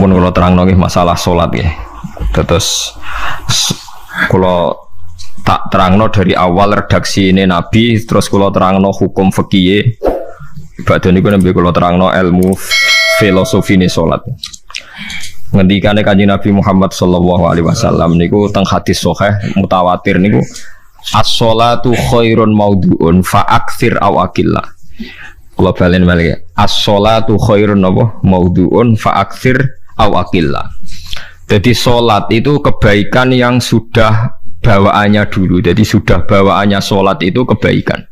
Mun kula terangno nggih masalah salat nggih. Terus kula tak terangno dari awal redaksi ini Nabi, terus kula terangno hukum fikih. Badhe niku nembe kula terangno ilmu filosofi ne salat. Ngendikane Kanjeng Nabi Muhammad sallallahu alaihi wasallam niku teng hadis sahih mutawatir niku as-sholatu khairun maudhu'un fa aktsir aw aqillah. Kula balen malih as-sholatu khairun maudhu'un fa aktsir aw aqillah. Jadi salat itu kebaikan yang sudah bawaannya dulu. Jadi sudah bawaannya salat itu kebaikan.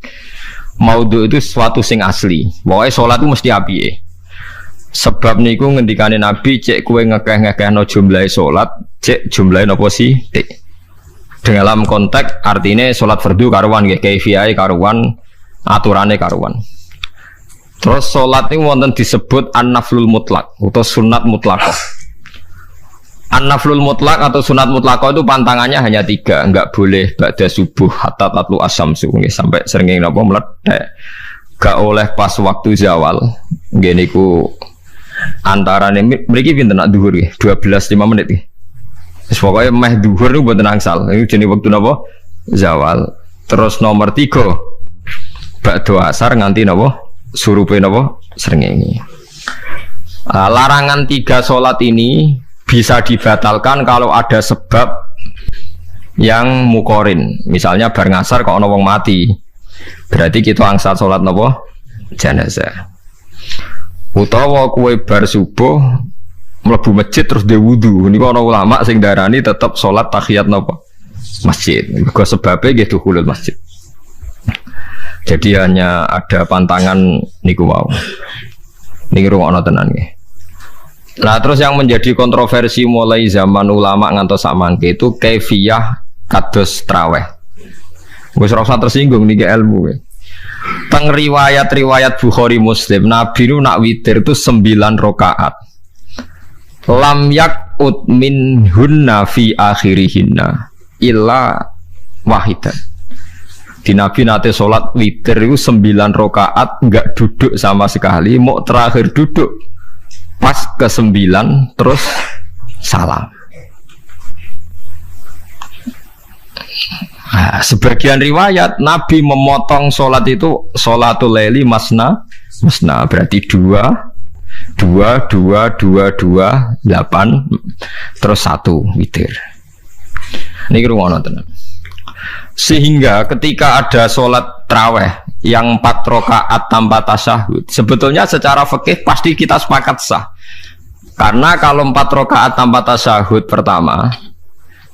Maudhu itu sesuatu sing asli. Pokoknya salat itu mesti apike. Sebab niku ngendikane Nabi cek kowe ngekeh-ngekehno jumlahe salat, cek jumlahe napa sih? Dalam konteks artinya salat fardu karuan nggih, kaifiyahe karuan, aturane karuan. Terus salat niku wonten disebut an-naflul mutlak atau sunat mutlaqah. An-naflul mutlak atau sunat mutlaqah itu pantangannya hanya 3, enggak boleh ba'da subuh hatta tatlu asyamsu sampai srengenge napa meledak. Gak oleh pas waktu zawal. Nggih niku antarane mriki pinten nak dhuwur nggih 12:05 menit nggih. Wis pokoke meh dhuwur niku mboten angsal. Niku jenenge wektu napa? Zawal. Terus nomor 3 ba'da asar nganti napa? Surupe napa? Srengenge. Larangan 3 salat ini bisa dibatalkan kalau ada sebab yang mukorin. Misalnya bar ngasar kok ana wong mati. Berarti kita angsal salat napa? Jenazah. Utawa kue bar subuh mlebu masjid terus dia wudu. Niku ana ulama sing darani tetap salat tahiyat napa? Masjid. Mergo sebabe nggih dukhulul masjid. Jadi hanya ada pantangan niku wau. Niki rungokno tenan nggih. Nah terus yang menjadi kontroversi mulai zaman ulama ngantos samangke itu kaifiyah kados traweh. Wis ora usah tersinggung niki ilmu. Teng riwayat-riwayat Bukhari Muslim Nabi nu nak witir itu 9 rakaat. Lam yakut minhunna fi akhirihinna illa wahidan. Di Nabi nate salat witir itu 9 rakaat enggak duduk sama sekali, mau terakhir duduk pas ke-9 terus salam. Nah, sebagian riwayat Nabi memotong sholat itu sholatul laili masna berarti 2 8 terus 1 witir. Ini rumono tenan. Sehingga ketika ada sholat traweh yang 4 rakaat tanpa tasyahud, sebetulnya secara fikih pasti kita sepakat sah. Karena kalau 4 rakaat tanpa tasyahud pertama,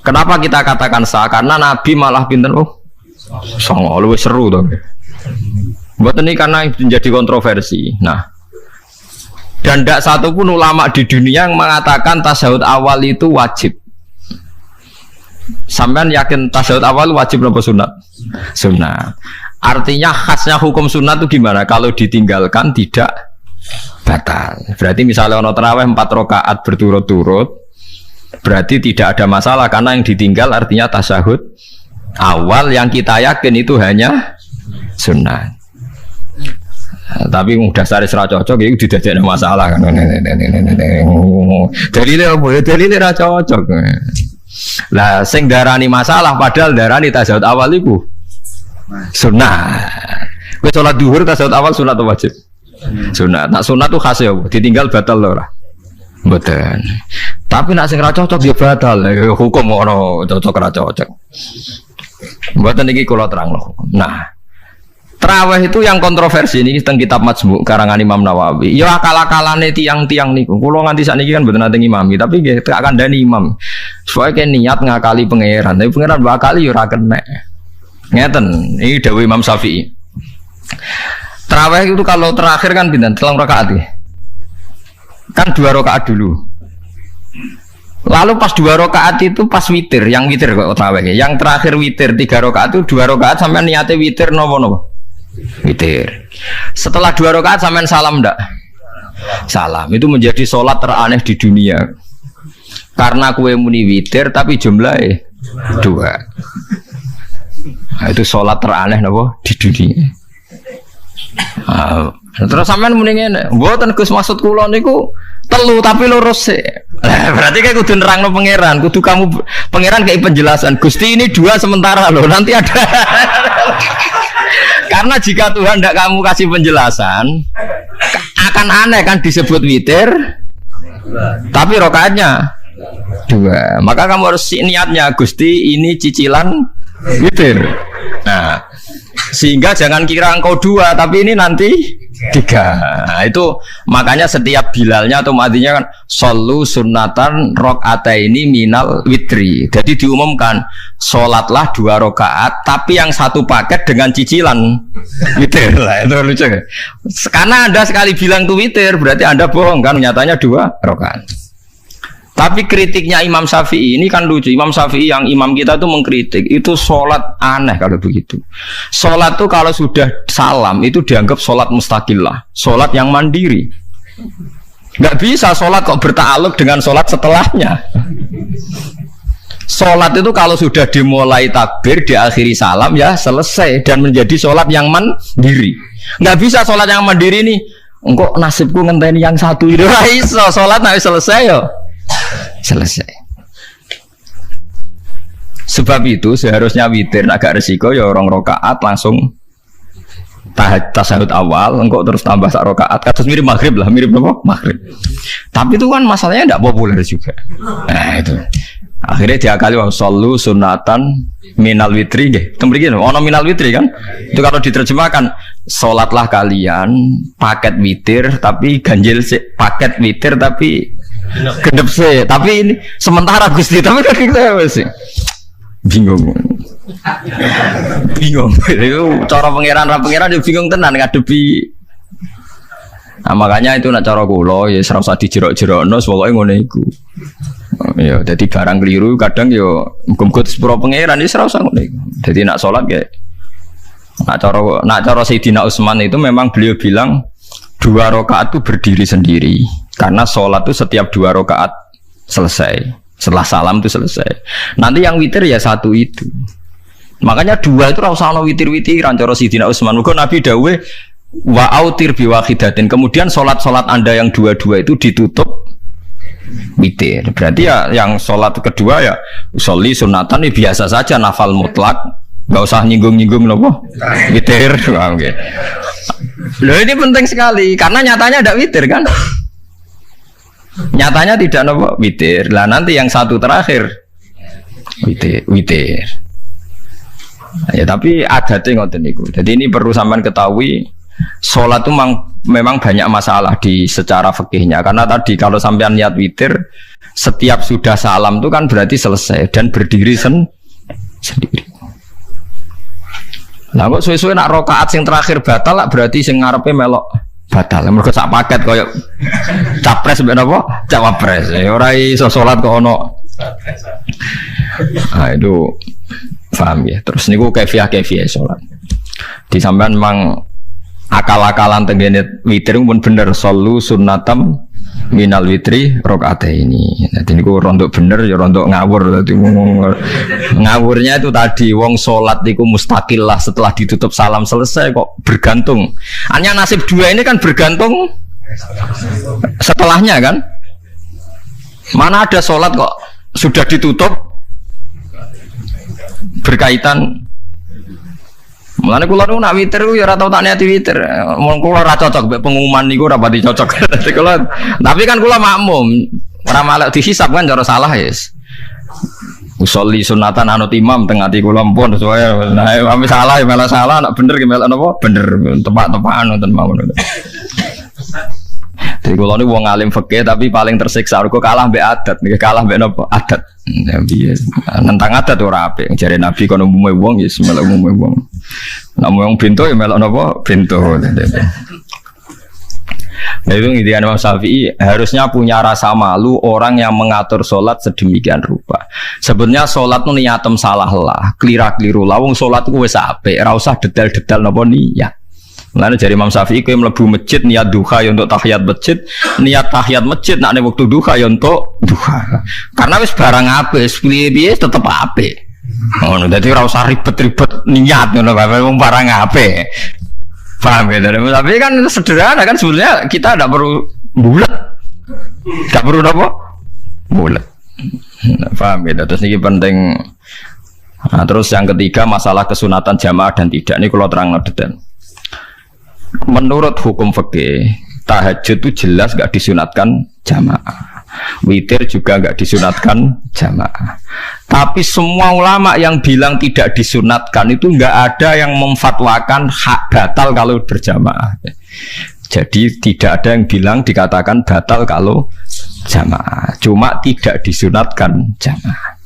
kenapa kita katakan sah? Karena Nabi malah pinten songo luwih seru to. Mboten ini karena menjadi kontroversi. Nah, dan tidak satu pun ulama di dunia yang mengatakan tasyahud awal itu wajib. Sampean yakin tasyahud awal wajib atau sunat? Sunat. Artinya khasnya hukum sunat itu gimana? Kalau ditinggalkan tidak batal. Berarti misalnya ono tarawih 4 rakaat berturut-turut, berarti tidak ada masalah karena yang ditinggal artinya tasyahud awal yang kita yakin itu hanya sunat. Tapi dasar isra cocok itu tidak ada masalah kan. Dalile apa ya? Dalile ra cocok. Lah sing darani masalah padahal darani tasyahud awal iku sunat. Kowe salat zuhur tasyahud awal sunat atau wajib? Sunat. Nak sunat tuh khas ya, ditinggal batal lho ora. Mboten. Tapi nak sing ra cocok ya batal. Hukum ora cocok ra cocok. Mboten iki kula terangno. Nah, traweh itu yang kontroversi ini teng kitab Majmu' karangan Imam Nawawi. Ya akal-akalane tiang-tiang niku. Kula nganti sakniki kan mboten nate ngimami, tapi nggih tak kandhani imam. Supaya niat ngakali pangeran, tapi pangeran bakali ya ora kena. Ngeten, ini dawuh Imam Syafi'i. Tarawih itu kalau terakhir kan pinten? 3 rakaat ya. Kan 2 rakaat dulu. Lalu pas 2 rakaat itu pas witir, yang witir kok tarawih. Yang terakhir witir 3 rakaat itu 2 rakaat sampean niate witir napa-napa? Witir. Setelah 2 rakaat sampean salam ndak? Salam. Itu menjadi sholat teraneh di dunia. Karena kue muni witir tapi jumlahnya 2. Nah, itu sholat teraneh napa di dunia. Terus sampean muni ngene, mboten Gus maksud kula niku Telu tapi lurus sih. Berarti kayak kudu nerangno pangeran, kudu kamu pangeran kayak penjelasan. Gusti ini 2 sementara loh, nanti ada. Karena jika Tuhan tidak kamu kasih penjelasan, akan aneh kan disebut witir, tapi rokaatnya 2. Maka kamu harus niatnya Gusti ini cicilan witir. Nah, sehingga jangan kira engkau 2, tapi ini nanti 3. Nah, itu makanya setiap bilalnya atau matinya kan solu sunnatan rok'ataini minal witri. Jadi diumumkan sholatlah 2 rakaat, tapi yang 1 paket dengan cicilan witir. Lah itu lucu kan? Karena Anda sekali bilang itu witir, berarti Anda bohong kan? Nyatanya 2 rakaat. Tapi kritiknya Imam Syafi'i ini kan lucu. Imam Syafi'i yang imam kita itu mengkritik itu sholat aneh kalau begitu. Sholat itu kalau sudah salam itu dianggap sholat mustaqillah, sholat yang mandiri. Nggak bisa sholat kok bertakluk dengan sholat setelahnya. Sholat itu kalau sudah dimulai takbir diakhiri salam ya selesai dan menjadi sholat yang mandiri. Nggak bisa sholat yang mandiri nih. Engkau nasibku ngenteni yang 1 itu iso sholat nanti selesai yo. Selesai. Sebab itu seharusnya witir agak resiko ya 2 rakaat langsung tasahud awal, engkau terus tambah 1 rakaat. Kados mirip maghrib lah, mirip apa? Maghrib. Tapi itu kan masalahnya tidak populer juga. Nah itu. Akhirnya diakali wa shollu sunatan minal witri nggih. Tembriki ono minal witri kan? Itu kalau diterjemahkan salatlah kalian paket witir tapi ganjil paket witir tapi gendep sih, tapi ini sementara Gusti, tapi kan kita masih bingung. Itu cara pangeran dia bingung tenan ngadepi. Nah, makanya itu nak cara kula ya ora usah dijerok-jerokno, pokoke ngono iku. Ya, dadi barang keliru kadang ya muga-muga sepuro pangeran ya ora usah ngono iku. Dadi nak salat ya nak cara Sayyidina Utsman itu memang beliau bilang 2 rakaat itu berdiri sendiri. Karena sholat itu setiap 2 rakaat selesai. Setelah salam itu selesai. Nanti yang witir ya 1 itu. Makanya 2 itu rasa ono witir-witiran cara Sayyidina Utsman. Muga Nabi dawuh wa autir bi wahidatin. Kemudian sholat-sholat Anda yang 2 itu ditutup witir. Berarti ya yang sholat kedua ya sholli sunatan ya biasa saja nafal mutlak. Enggak usah nyinggung-nyinggung nopo witir. Oke. Loh ini penting sekali karena nyatanya ada witir kan? Nyatanya tidak nopo witir. Lah nanti yang 1 terakhir witir. Ya tapi adatnya ngoten niku. Jadi ini perlu sampean ketahui, sholat itu memang banyak masalah di secara fikihnya. Karena tadi kalau sampean niat witir, setiap sudah salam itu kan berarti selesai dan berdiri sendiri. Lah kok suwe-suwe nak rakaat sing terakhir batal lah berarti sing ngarepe melok batal. Mergo sak paket koyo capres mbek napa? Cawapres. Ora iso salat kok ono. Ah itu paham ya. Terus niku kefiah salat. Di sampean memang akal-akalan tengene witir pun bener solu sunnatam minal witri rakaataini. Dadi niku rondok bener ya rondok ngawur. Dadi ngawurnya itu tadi wong salat niku mustaqillah setelah ditutup salam selesai kok bergantung. Hanya nasib 2 ini kan bergantung setelahnya kan. Mana ada salat kok sudah ditutup berkaitan. Mulane kula nu nak witir ya ora tau tak niati witir. Mun kula ora cocok mek pengumuman niku ora pati cocok. Tapi kan kula makmum, ora malah dihisab kan cara salah yes. Usolli sunatan anut imam teng ati kula mpun sesuai. Nah, ame salah ya malah salah, nak bener ki melok napa? Bener, tepak-tepakan wonten mawon. Jadi kalau ini wong alim fikih tapi paling tersiksa kok kalah mbek adat, kalah mbek napa adat. Nabi nentang adat ora apik. Jare Nabi kono umume wong ya melok umume wong. Nek wong bento ya melok napa bento. Nah itu intinya Imam Syafi'i harusnya punya rasa malu orang yang mengatur sholat sedemikian rupa. Sebenarnya sholat itu niatem salah lah, kelira-keliru lah. Wong sholat itu wis apik, ora usah detail-detail napa niat. Lalu dari Imam Syafi'i kowe mlebu masjid niat duha ya untuk tahiyat masjid, niat tahiyat masjid nek waktu duha ya untuk duha. Karena wis barang apik, wis piye-piye tetep apik. Ngono, dadi ora usah ribet-ribet niat ngono bae wong barang apik. Paham ya? Tapi kan sederhana kan sebenarnya kita tidak perlu bulat. Gak perlu apa? Bulat. Paham ya? Terus ini penting. Nah, terus yang ketiga masalah kesunatan jamaah dan tidak. Ini kalau terang detail. Menurut hukum fikih, tahajud itu jelas gak disunatkan jamaah. Witir juga gak disunatkan jamaah. Tapi semua ulama yang bilang tidak disunatkan itu gak ada yang memfatwakan hak batal kalau berjamaah. Jadi tidak ada yang bilang dikatakan batal kalau jamaah. Cuma tidak disunatkan jamaah.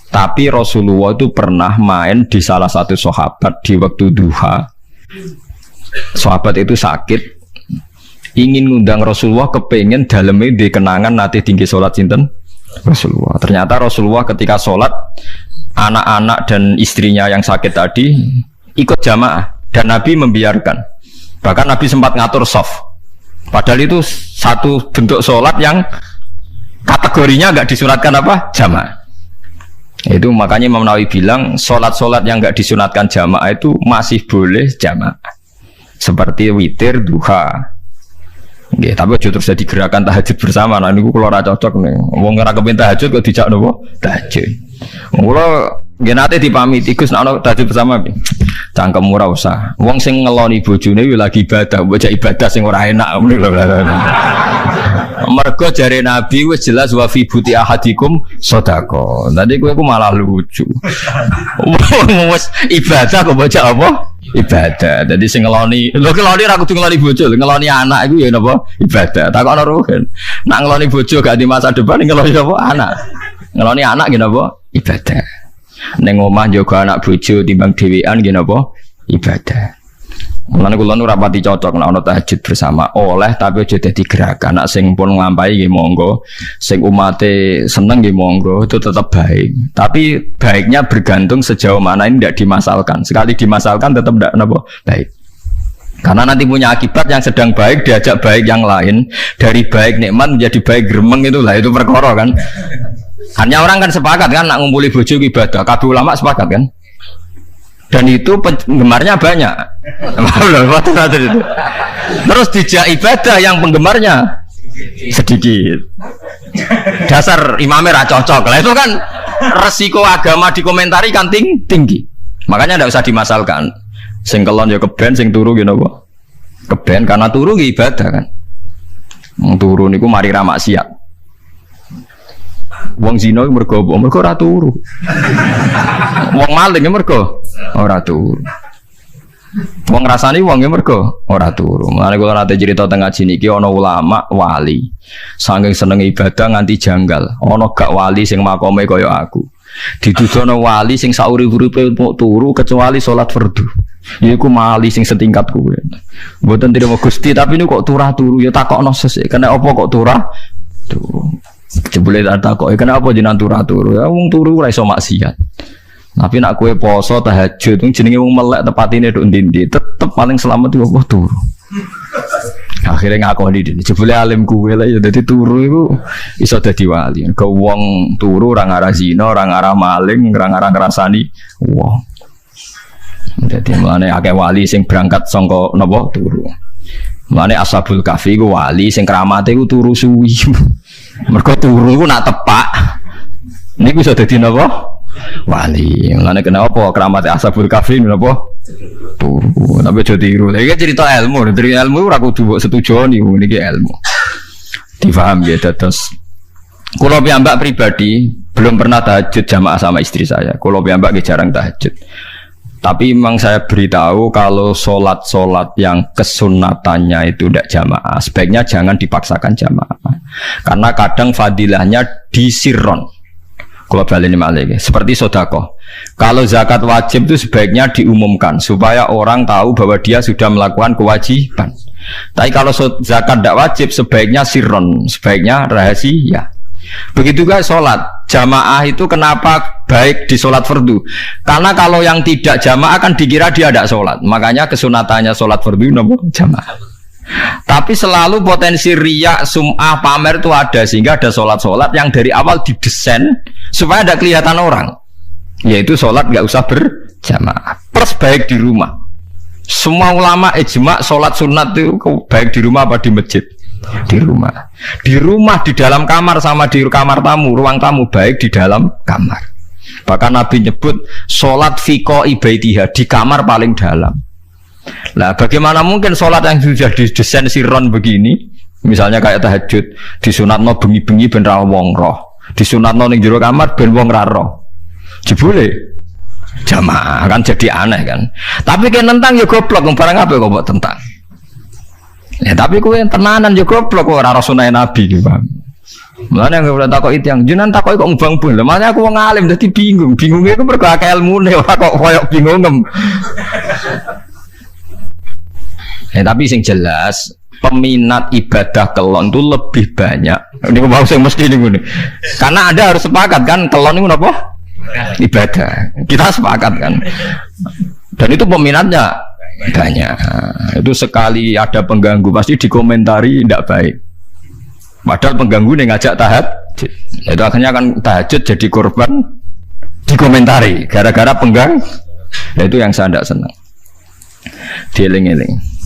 Tapi Rasulullah itu pernah main di salah satu sahabat di waktu duha. Sahabat itu sakit, ingin ngundang Rasulullah, kepengen dalamnya di kenangan nanti tinggi sholat sinten Rasulullah. Ternyata Rasulullah ketika sholat, anak-anak dan istrinya yang sakit tadi ikut jamaah dan Nabi membiarkan. Bahkan Nabi sempat ngatur soft. Padahal itu satu bentuk sholat yang kategorinya nggak disunatkan apa? Jamaah. Itu makanya Imam Nawawi bilang sholat-sholat yang nggak disunatkan jamaah itu masih boleh jamaah. Seperti witir, duha. Nggih, tapi aja terus jadi gerakan tahajud bersama. Nah niku kula ora cocok nih. Wong ora kepen tahajud kok dijak napa? Tahajud. Kula nggih nate dipamiti Gus nek ana tahajud bersama piye? Cangkem ora usah. Wong sing ngeloni bojone yo lagi ibadah, bocah ibadah sing ora enak. Mergo jare Nabi wis jelas wa fi buti ahadikum sedekah. Nanti kowe ku malah lucu. Wis ibadah kok bocah apa? Ibadah. Jadi sing ngeloni, lho ngeloni ra kudu ngeloni bojo, ngeloni anak iku ya napa? Ibadah. Takokno ruhen. Nak ngeloni bojo gak di masa depan ngeloni apa? Anak. Ngeloni anak nggih napa? Ibadah. Ning omah njaga anak bojo timbang dhewean nggih napa? Ibadah. Mulane kula nu rapati cocok nek ana tahajud bersama oleh tapi aja dadi gerakan. Nek sing pun nglampahi nggih monggo, sing umate seneng nggih monggo, itu tetap baik. Tapi baiknya bergantung sejauh mana ini tidak dimasalkan. Sekali dimasalkan tetap tidak napa baik. Karena nanti punya akibat yang sedang baik diajak baik yang lain, dari baik nikmat menjadi baik gremeng itulah itu perkara kan. Hanya orang kan sepakat kan nak ngumpuli bojo ibadah, kabeh ulama sepakat kan. Dan itu penggemarnya banyak. Terus dijak ibadah yang penggemarnya sedikit. Dasar imamnya ra cocok. Lah itu kan resiko agama dikomentari kan tinggi. Makanya tidak usah dimasalkan. Sing kelon ya keben, sing turu ya napa? Keben karena turu ya ibadah kan. Wong turu niku mari ra maksiat. Wong zina mergo ora turu. Wong maling mergo ora turu. Wong ngrasani wong mergo ora turu. Mulane kula nate cerita teng ngaji niki ana ulama wali. Saking seneng ibadah nganti janggal. Ana gak wali sing makome kaya aku. Ditudono wali sing saurip-uripe turu kecuali salat fardu. Iku wali sing setingkat kuwe. Mboten terima Gusti tapi niku kok turu ya takokno sesuk. Kena apa kok turu? Jebule tak kok kenapa jenengan turu ya wong turu ora iso maksiat. Tapi nak kowe poso tahajud jenenge wong melek tepatine nduk ndi tetep paling selamat iku apa turu. Akhirnya ngakoni dene jebule alim kowe lah ya dadi turu iku iso dadi wali. Ke wong turu ora ngarah zina, ora ngarah maling, ora ngarah ngrasani wong. Dadi mulane akeh wali sing berangkat saka napa turu. Mulane Ashabul Kahfi ku wali sing kramate ku turu suwi. Mergo turu ku nak tepak. Niku iso dadi napa? Wali. Mulane kenapa kramate Ashabul Kahfi napa? Turu. Tapi aja tiru. Iki cerita ilmu, dari ilmu ora kudu mbok setujoni niki ilmu. Difaham ya terus. Kula piyambak pribadi belum pernah tahajud jamaah sama istri saya. Kula piyambak jarang tahajud. Tapi memang saya beritahu kalau sholat yang kesunatannya itu tidak jamaah, sebaiknya jangan dipaksakan jamaah. Karena kadang fadilahnya disirron. Kalau balik ini malah seperti sedekah. Kalau zakat wajib itu sebaiknya diumumkan supaya orang tahu bahwa dia sudah melakukan kewajiban. Tapi kalau zakat tidak wajib sebaiknya sirron, sebaiknya rahasia. Begitu guys sholat jamaah itu kenapa baik di sholat fardu? Karena kalau yang tidak jamaah kan dikira dia tidak sholat. Makanya kesunatannya sholat fardu namanya jamaah. Tapi selalu potensi riya, sum'ah, pamer itu ada sehingga ada sholat yang dari awal didesain supaya tidak kelihatan orang. Yaitu sholat nggak usah berjamaah. Plus baik di rumah. Semua ulama ijma sholat sunat itu baik di rumah apa di masjid. Di rumah. Di rumah, di dalam kamar sama di kamar tamu, ruang tamu baik di dalam kamar. Bahkan Nabi nyebut sholat fiko ibaitiha di kamar paling dalam. Lah bagaimana mungkin sholat yang sudah didesain siron begini, misalnya kayak tahajud, disunatno bengi-bengi ben ra wong roh, disunatno ning jero kamar ben wong ra roh. Jebule jamaah kan jadi aneh kan. Tapi kan tentang ya goblok, barang apa kok buat tentang. Ya tapi kowe tenanan ya goblok kok ora sunah Nabi iki, Bang. Mulane nek ora takok itu yang jenengan takoki kok ngubang bun. Makanya aku wong alim dadi bingung. Bingungnya aku mergo akeh ilmune ora kok koyo bingungem. Tapi sing jelas peminat ibadah kelon itu lebih banyak. Ini mau sing mesti ini. Karena Anda harus sepakat kan kelon itu apa? Ibadah. Kita sepakat kan. Dan itu peminatnya banyak. Itu sekali ada pengganggu pasti dikomentari tidak baik. Padahal pengganggu yang ngajak tahajud. Itu akhirnya kan tahajud jadi korban dikomentari gara-gara pengganggu. Itu yang saya tidak senang. Dieling-eling.